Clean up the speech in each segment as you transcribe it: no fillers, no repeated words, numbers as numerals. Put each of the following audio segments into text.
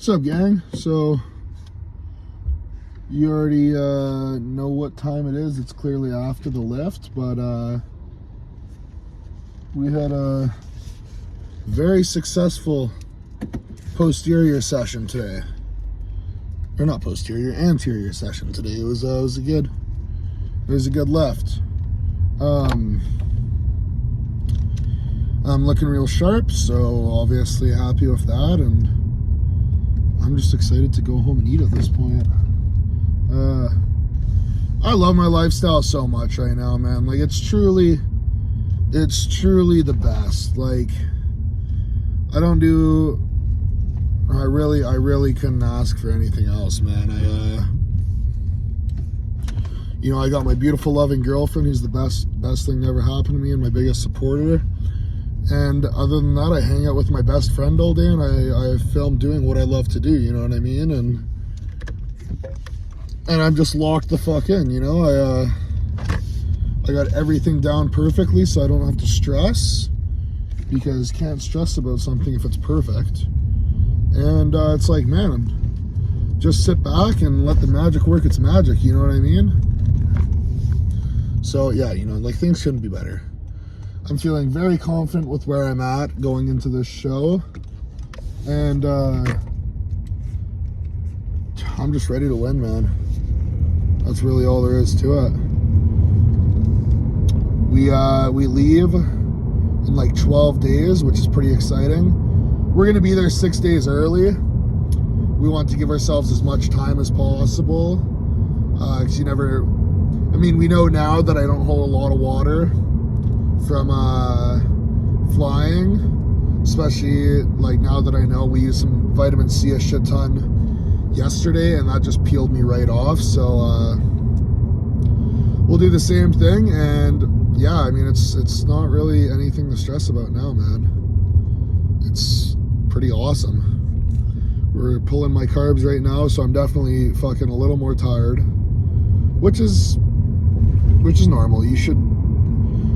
What's up, gang? So, you already know what time it is. It's clearly after the lift, but we had a very successful posterior session today. Or not posterior, anterior session today. It was a good lift. I'm looking real sharp, so obviously happy with that, and I'm just excited to go home and eat at this point. I love my lifestyle so much right now, man. Like, it's truly the best. Like, I really couldn't ask for anything else, man. I got my beautiful, loving girlfriend who's the best thing that ever happened to me and my biggest supporter. And other than that, I hang out with my best friend all day, and I film doing what I love to do, you know what I mean? And I'm just locked the fuck in, you know? I got everything down perfectly, so I don't have to stress, because can't stress about something if it's perfect. And it's like, man, just sit back and let the magic work its magic, you know what I mean? So yeah, like, things couldn't be better. I'm feeling very confident with where I'm at going into this show, and I'm just ready to win, man. That's really all there is to it. We leave in like 12 days, which is pretty exciting. We're gonna be there 6 days early. We want to give ourselves as much time as possible, because we know now that I don't hold a lot of water from flying, especially like now that I know we used some vitamin C a shit ton yesterday, and that just peeled me right off. So we'll do the same thing, and yeah, it's not really anything to stress about now, man. It's pretty awesome. We're pulling my carbs right now, so I'm definitely fucking a little more tired, which is normal. You should,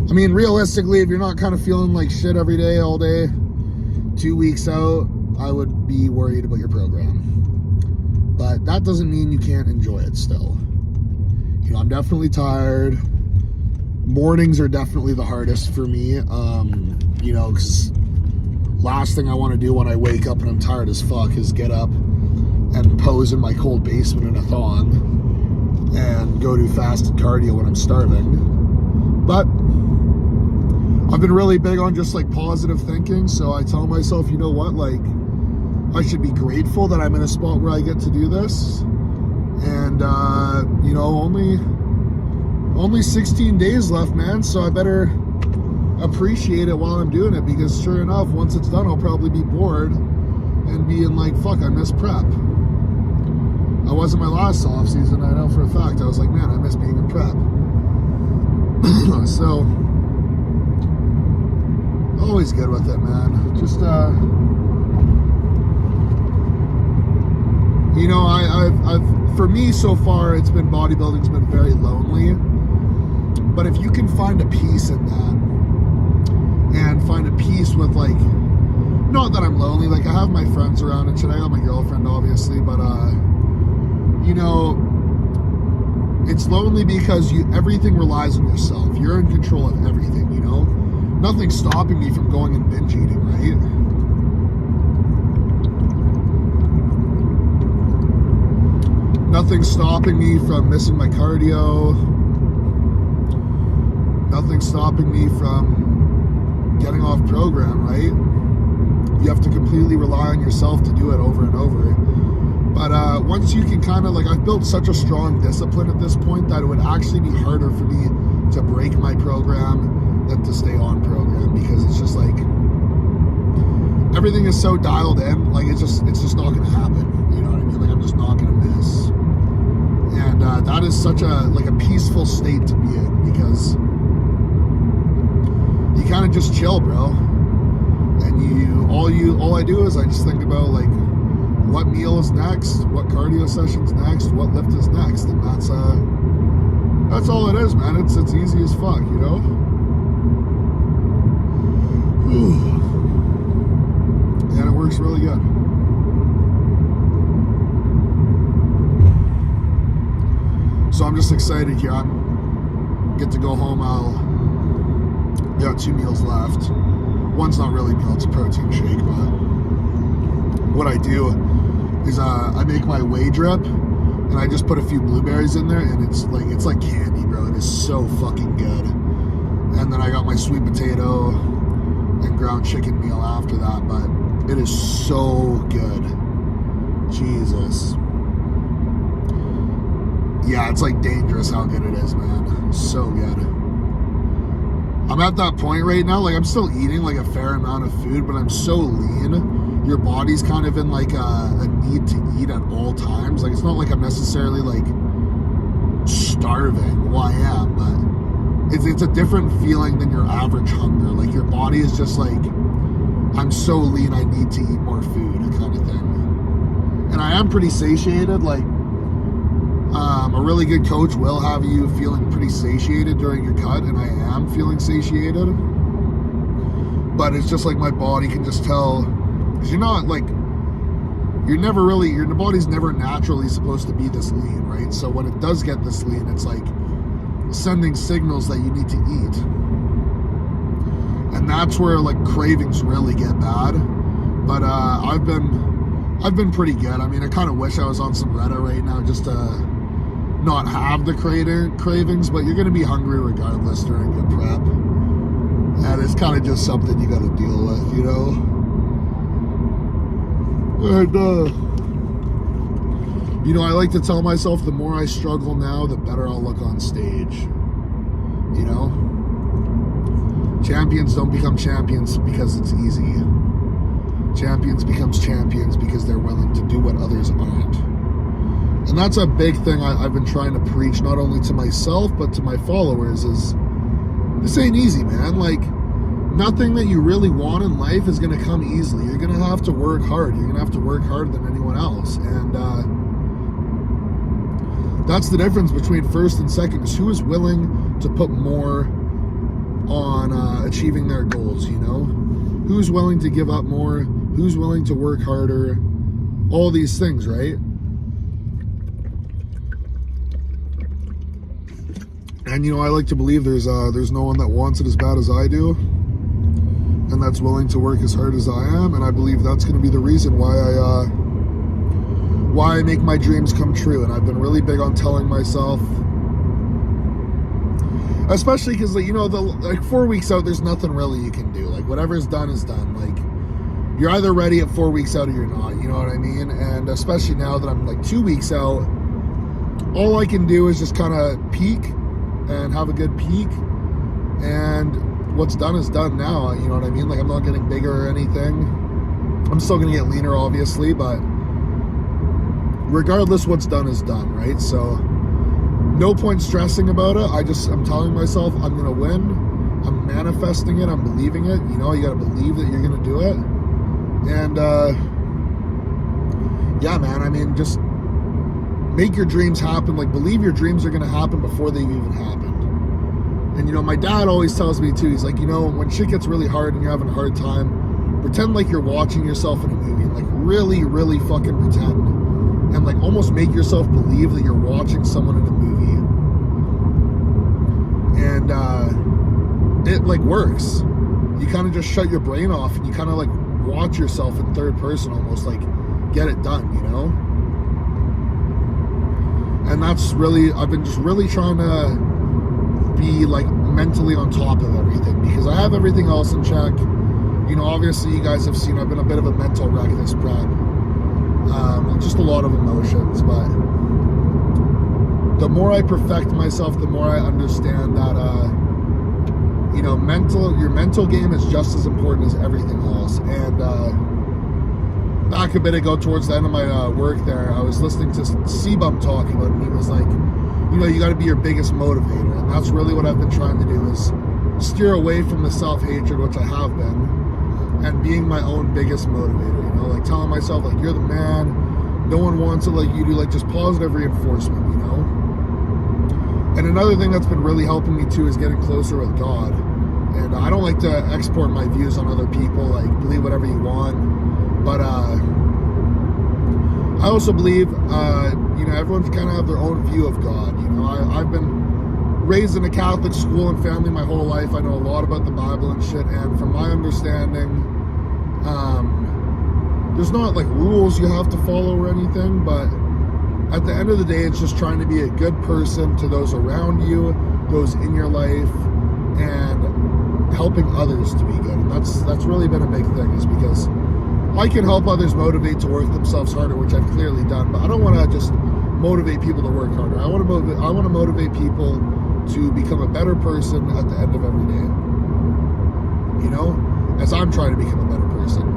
realistically, if you're not kind of feeling like shit every day, all day, 2 weeks out, I would be worried about your program. But that doesn't mean you can't enjoy it still. I'm definitely tired. Mornings are definitely the hardest for me, because last thing I want to do when I wake up and I'm tired as fuck is get up and pose in my cold basement in a thong and go do fasted cardio when I'm starving. But I've been really big on just like positive thinking, so I tell myself, you know what, like, I should be grateful that I'm in a spot where I get to do this. And only 16 days left, man, so I better appreciate it while I'm doing it, because sure enough, once it's done, I'll probably be bored and being like, fuck, I miss prep. I wasn't my last off season. I know for a fact. I was like, man, I miss being in prep. So always good with it, man. Just I've for me so far, it's been, bodybuilding's been very lonely. But if you can find a peace in that, and find a peace with, like, not that I'm lonely, like, I have my friends around and shit. I got my girlfriend, obviously, but it's lonely because everything relies on yourself. You're in control of everything, Nothing's stopping me from going and binge eating, right? Nothing's stopping me from missing my cardio. Nothing's stopping me from getting off program, right? You have to completely rely on yourself to do it over and over. But once you can kind of, like, I've built such a strong discipline at this point that it would actually be harder for me to break my program than to stay on program, because it's just like, everything is so dialed in, like, it's just not gonna happen, you know what I mean? Like, I'm just not gonna miss. And that is such a peaceful state to be in, because you kind of just chill, bro. And all I do is I just think about, like, what meal is next, what cardio session's next, what lift is next, and that's all it is, man. It's easy as fuck, And it works really good. just excited here. I'm get to go home. I'll got 2 meals left. One's not really a meal, it's a protein shake, but what I do is I make my whey drip and I just put a few blueberries in there, and it's like candy, bro. It is so fucking good. And then I got my sweet potato and ground chicken meal after that, but it is so good. Jesus. Yeah, it's like dangerous how good it is, man. So good. I'm at that point right now, like I'm still eating like a fair amount of food, but I'm so lean. Your body's kind of in like a need to eat at all times. Like it's not like I'm necessarily like starving. Well, I am, but it's a different feeling than your average hunger. Like your body is just like, I'm so lean, I need to eat more food kind of thing. And I am pretty satiated. Like a really good coach will have you feeling pretty satiated during your cut, and I am feeling satiated. But it's just like my body can just tell, because you're not like, you're never really, your body's never naturally supposed to be this lean, right? So when it does get this lean, it's like sending signals that you need to eat. And that's where like cravings really get bad. But I've been pretty good. I mean, I kind of wish I was on some Reddit right now just to not have the cravings, but you're going to be hungry regardless during your prep. And it's kind of just something you got to deal with, you know? And, you know, I like to tell myself the more I struggle now, the better I'll look on stage. You know? Champions don't become champions because it's easy. Champions becomes champions because they're willing to do what others aren't. And that's a big thing I've been trying to preach, not only to myself, but to my followers, is this ain't easy, man. Like, nothing that you really want in life is going to come easily. You're going to have to work hard. You're going to have to work harder than anyone else. And that's the difference between first and second, is who is willing to put more on achieving their goals, you know? Who's willing to give up more? Who's willing to work harder? All these things, right? And, you know, I like to believe there's no one that wants it as bad as I do, and that's willing to work as hard as I am. And I believe that's going to be the reason why I make my dreams come true. And I've been really big on telling myself, especially because, like, you know, like 4 weeks out, there's nothing really you can do. Like, whatever's done is done. Like, you're either ready at 4 weeks out or you're not. You know what I mean? And especially now that I'm like 2 weeks out, all I can do is just kind of peak and have a good peak. And what's done is done now. You know what I mean? Like, I'm not getting bigger or anything. I'm still going to get leaner, obviously, but regardless, what's done is done, right? So no point stressing about it. I'm telling myself I'm going to win. I'm manifesting it. I'm believing it. You know, you got to believe that you're going to do it. And, yeah, man, I mean, just make your dreams happen. Like, believe your dreams are going to happen before they've even happened. And, you know, my dad always tells me, too, he's like, you know, when shit gets really hard and you're having a hard time, pretend like you're watching yourself in a movie. And, like, really, really fucking pretend. And, like, almost make yourself believe that you're watching someone in a movie. And it, like, works. You kind of just shut your brain off and you kind of, like, watch yourself in third person almost, like, get it done, you know? And that's really, I've been just really trying to be, like, mentally on top of everything, because I have everything else in check. You know, obviously you guys have seen I've been a bit of a mental wreck this prep. Just a lot of emotions, but the more I perfect myself, the more I understand that, you know, your mental game is just as important as everything else. And back a bit ago, towards the end of my work there, I was listening to C-Bum talking about it, and he was like, you know, you got to be your biggest motivator. And that's really what I've been trying to do, is steer away from the self-hatred, which I have been, and being my own biggest motivator, you know, like telling myself, like, you're the man, no one wants it like you do, like just positive reinforcement, you know. And another thing that's been really helping me too is getting closer with God. And I don't like to export my views on other people, like believe whatever you want, but I also believe, you know, everyone's kind of have their own view of God. You know, I've been raised in a Catholic school and family my whole life. I know a lot about the Bible and shit, and from my understanding, there's not like rules you have to follow or anything, but at the end of the day, it's just trying to be a good person to those around you, those in your life, and helping others to be good. And that's really been a big thing, is because I can help others motivate to work themselves harder, which I've clearly done, but I don't want to just motivate people to work harder. I want to motivate people to become a better person at the end of every day. You know, as I'm trying to become a better person.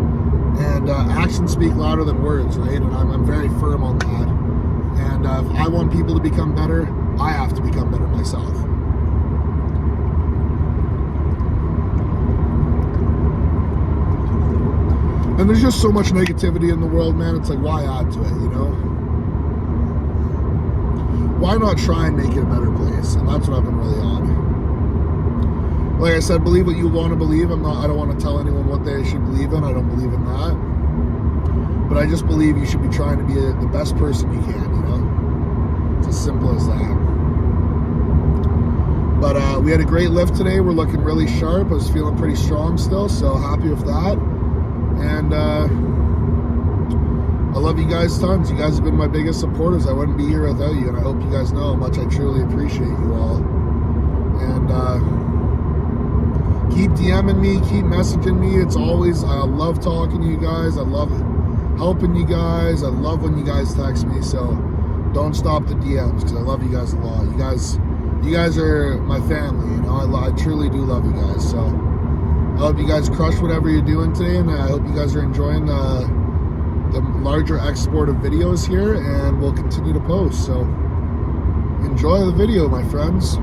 And actions speak louder than words, right? And I'm very firm on that. And if I want people to become better, I have to become better myself. And there's just so much negativity in the world, man. It's like, why add to it, you know? Why not try and make it a better place? And that's what I've been really on. Like I said, believe what you want to believe. I don't want to tell anyone what they should believe in. I don't believe in that. But I just believe you should be trying to be the best person you can, you know? It's as simple as that. But we had a great lift today. We're looking really sharp. I was feeling pretty strong still, so happy with that. And I love you guys tons. You guys have been my biggest supporters. I wouldn't be here without you, and I hope you guys know how much I truly appreciate you all. And keep DMing me, keep messaging me. It's always, I love talking to you guys. I love helping you guys. I love when you guys text me. So don't stop the DMs, because I love you guys a lot. You guys are my family. You know, I truly do love you guys. So I hope you guys crush whatever you're doing today, and I hope you guys are enjoying the larger export of videos here, and we'll continue to post. So enjoy the video, my friends.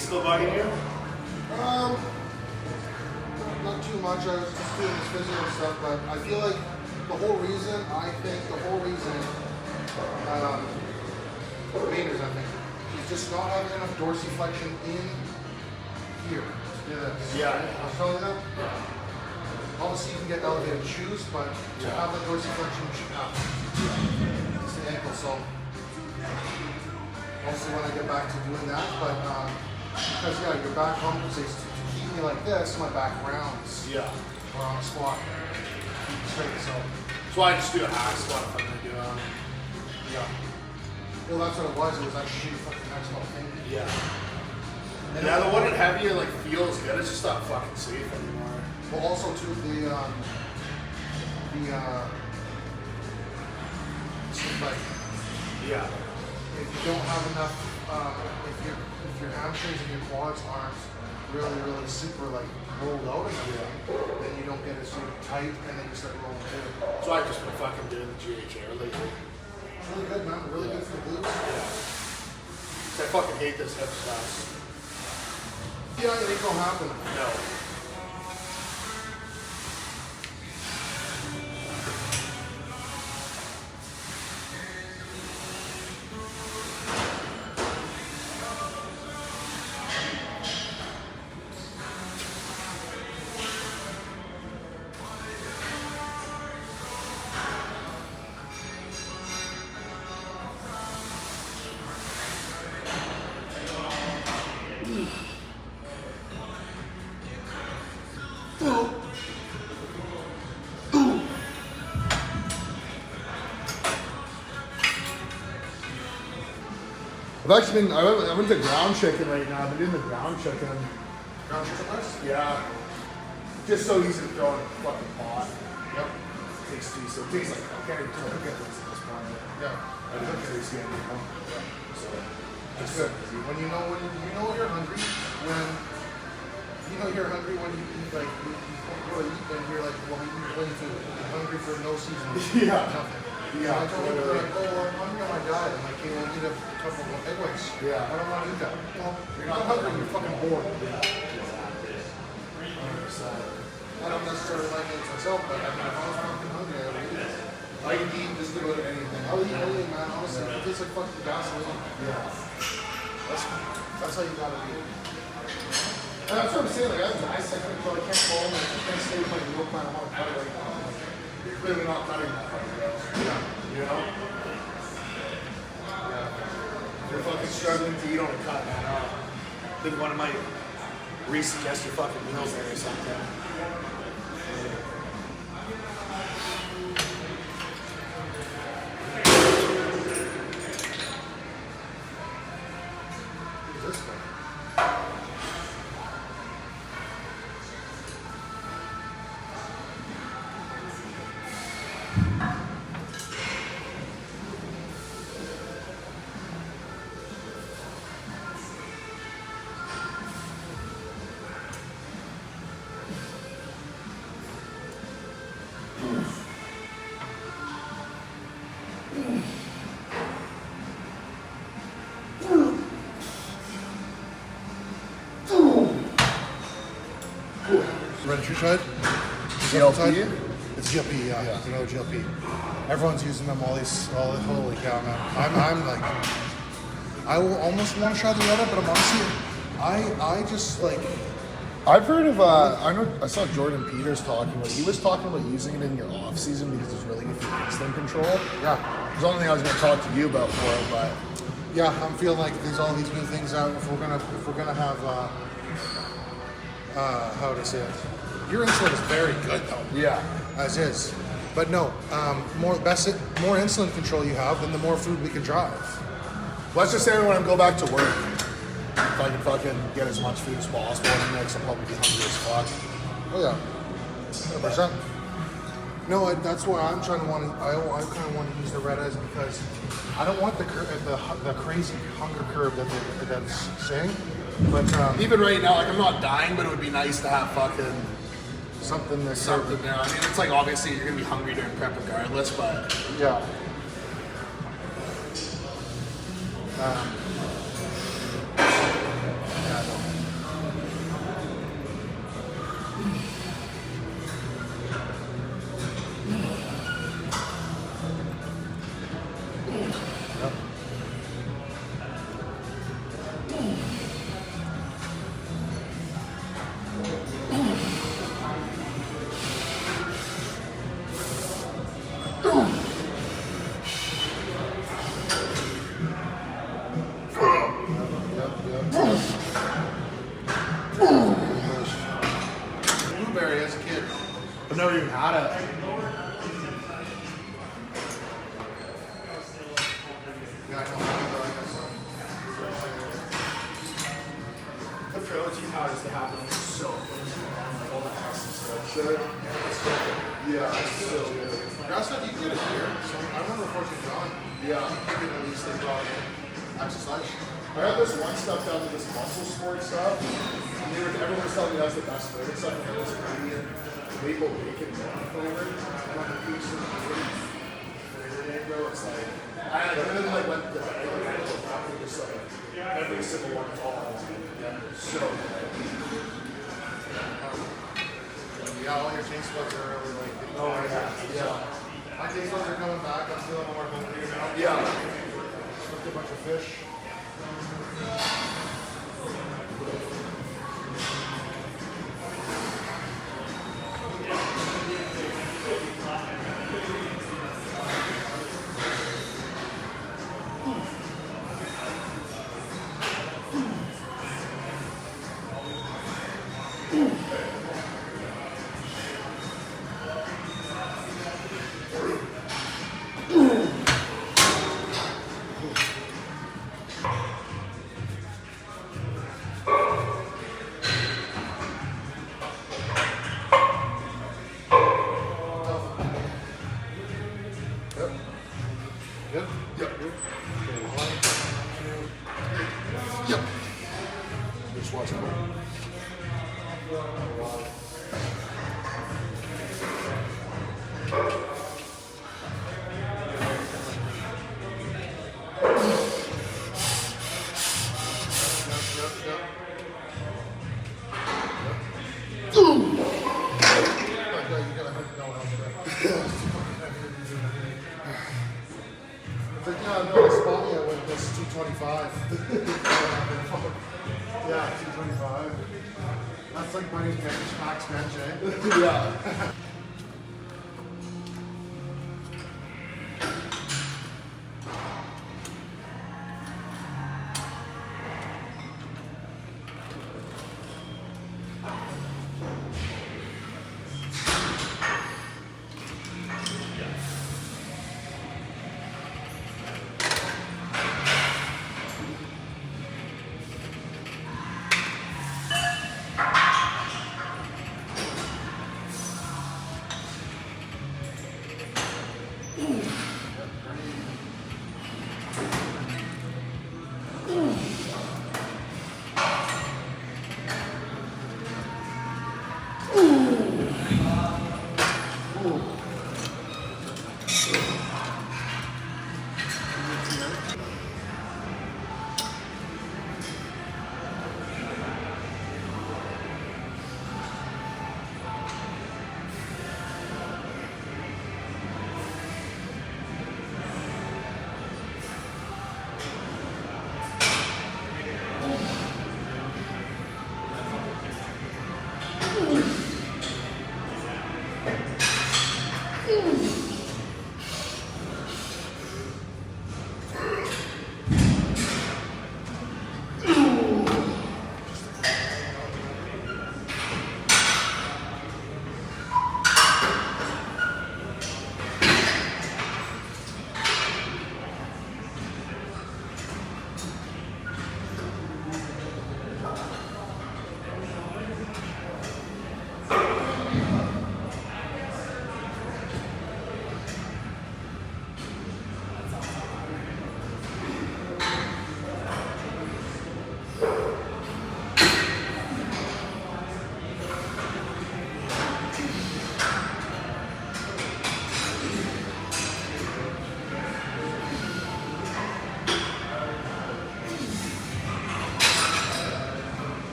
Still bugging you? Not too much. I was just doing this physical stuff, but I feel like the whole reason, Maynard's, I think, he's just not having enough dorsiflexion in here. Yeah. I was telling you that? Obviously, you can get elevated shoes, but to have the dorsiflexion, you should have. It's the ankle, so also when I get back to doing that, but because your back compensates to keep me like this, my back rounds. Yeah. Or on a squat. Keep it straight, so. So I just do a hack squat if I'm gonna do Yeah. Well, that's what it was. It was that shitty fucking maximum thing. Yeah. And now the one in heavier like feels good. It's just not fucking safe anymore. Well, also too like, yeah. if you don't have enough, if your hamstrings and your quads aren't really super like rolled out enough, then you don't get it super tight, and then you start rolling too. So I've just been fucking doing the GHR lately. It's really good, man. Really good for the glutes. Yeah. I fucking hate this hip stuff. Yeah, it ain't gonna happen. No. I've actually been, I went to ground chicken right now. I've been doing the ground chicken. Ground chicken rice? Yeah. Just so easy to throw in a fucking pot. Yep. Tastes decent. Tastes like, I can't even tell the difference at this point. Yeah. I don't taste it, you know? So, It's good. When you know you're hungry, when you're hungry when you eat like you go to eat and you're like, well, when you're hungry for no seasoning. Yeah. Nothing. Yeah, I told her like, oh, well, I'm hungry on my diet. I'm like, okay, well, eat a couple of egg whites. Yeah. I don't want to eat that. Well, you're not hungry. You're fucking bored. Yeah. Exactly. 100%. I don't necessarily like it myself, but I mean, if I was fucking hungry, I would eat it. I can eat just about anything. I'll eat anything, man. Honestly, it tastes like fucking gasoline. Yeah. That's how you gotta eat it. And that's what I'm saying, like, I have nice, I can't go home, I can't stay with my meal plan, I want to cut it right now. Like, you're clearly not cutting that fucking meal. Yeah. You know? Yeah. You're fucking struggling to eat on a cut, man. I think one of my re-suggest your fucking meals there or something. Who's this guy? Retatrutide? GLP? It's GLP, yeah. Yeah. It's another GLP. Everyone's using them. Holy cow, man. I'm like, I will almost want to try the other, but I'm honestly, I just like. I've heard of, I saw Jordan Peters talking about, he was talking about using it in your off season because it's really good for insulin control. Yeah. It's the only thing I was going to talk to you about for it, but Yeah, I'm feeling like there's all these new things out. If we're gonna have, how would I say it? Your insulin is very good though. yeah. As is. But no, more insulin control you have, then the more food we can drive. Let's just say when I go back to work, if I can fucking get as much food as possible in the mix, I'll probably be hungry as fuck. Oh yeah, 100%. No, that's why I'm trying to I kind of want to use the red eyes because I don't want the crazy hunger curve that's saying. But Even right now, like I'm not dying, but it would be nice to have fucking something that's something there. I mean, it's like obviously you're gonna be hungry during prep regardless, but yeah. Blueberry as a kid. I've never even had it. Yeah, I know. The protein powders they have are so good. Like all the acid stuff. Shit. Yeah, it's so good. Grass-fed, you can get it here. So I remember Fortune John. Yeah. At least they brought in exercise. I got this one stuff down to this muscle sport stuff. And everyone was telling me that's the best flavor stuff. And it was Canadian maple bacon flavor. And on the piece of flavor name, bro, it's like, I literally like went to the fucking just like every single one is all so good. Yeah, all your taste buds are really like. Oh yeah. My taste buds are coming back. I'm feeling more hungry now. Yeah. Cooked a bunch of fish. This is 225. Yeah, 225. That's like money max bench, eh? Yeah.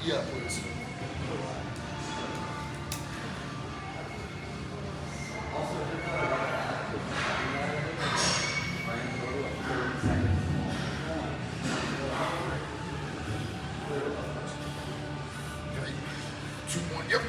Yeah, please. Okay. 2-1, yep.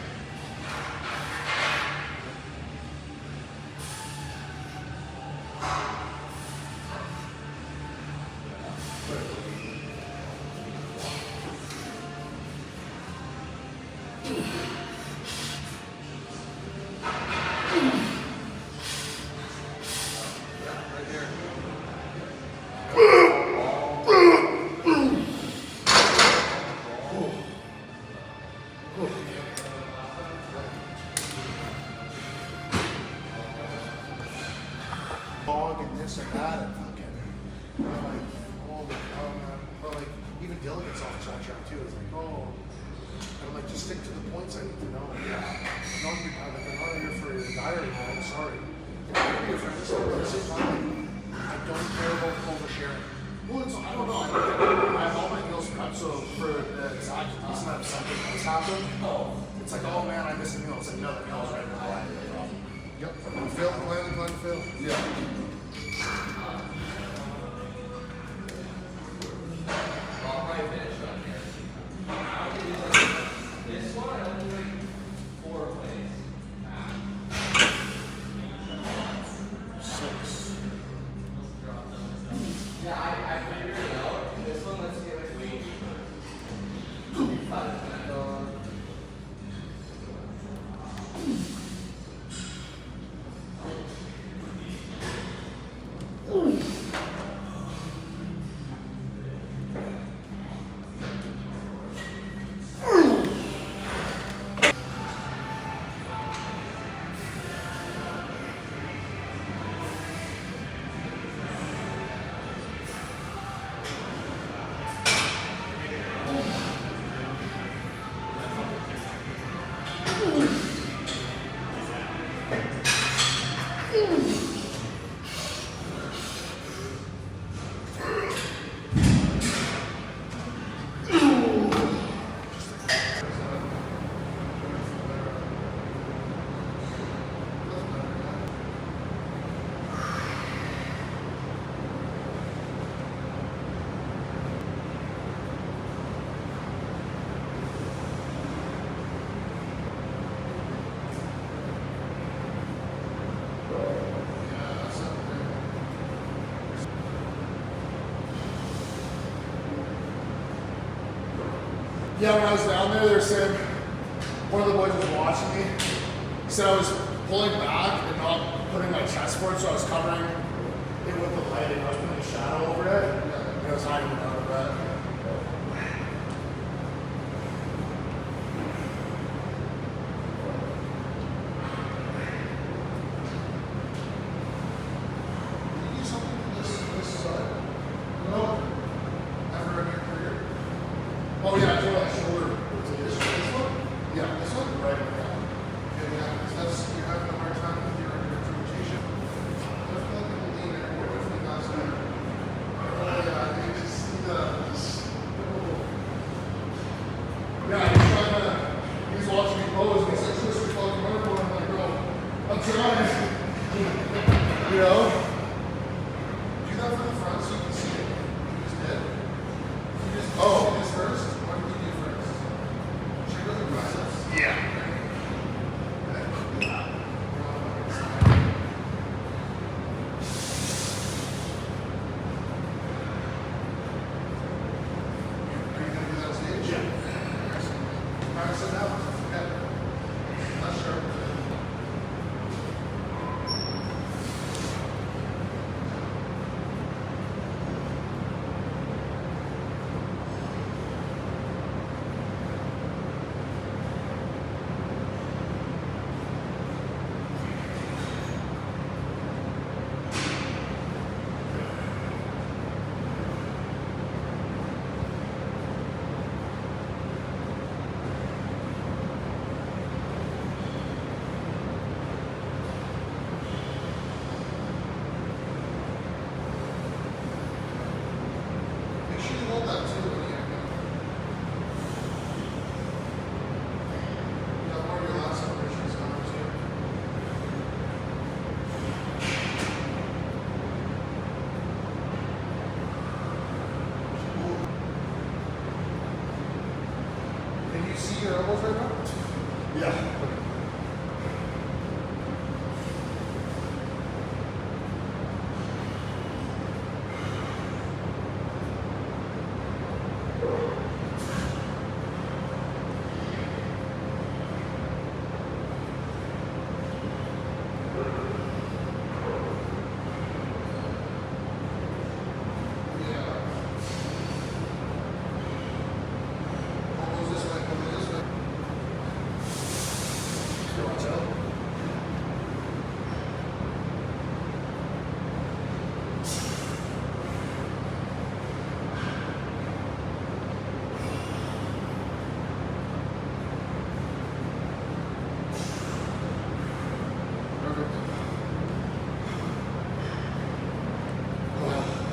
Dog and this and that and fucking, I'm like, holy cow, man. But like, even Dylan gets off the track too. It's like, oh. And I'm like, just stick to the points I need to know. I'm not here for your diary, man. I'm sorry. I'm here for this, but at the same time, I don't care about oversharing. Well, it's, I don't know. I have all my meals prepped, so for the exact reason that something has happened, it's like, oh man, I missed a meal. It's like, no, that meal is right now. Yep. Phil, plan, Phil. Yeah. This one, I'm doing 4 plays. 6. Yeah, I figured it out. This one, let's get like weight. Yeah, when I was down there, they were saying, one of the boys was watching me. He said I was pulling back and not putting my chest forward, so I was covering it with the lighting. I was putting a shadow over it, and I was hiding it out of that. Did you do something to this side? No. Ever in your career? Oh yeah, I feel like shoulder. This one? Yeah. This one? Right. Okay, yeah, because that's, you're having a hard time with your rotation. I feel like people lean it, what if we got better? Oh yeah, I think it's Yeah, he's trying to, he's watching me pose, and he's like, "Chris, we fucking running for him." I'm like, bro, I'm trying. You know? do that for the front so you can see it. You just did. You just Oh. do this first. What do you do first? Check out the biceps. Yeah. Are you gonna do that on stage? Yeah. Alright, so now, okay. Not sure. Make sure you hold that too when you yeah, one of your last operations coming too. Can you see your elbows right now? Yeah.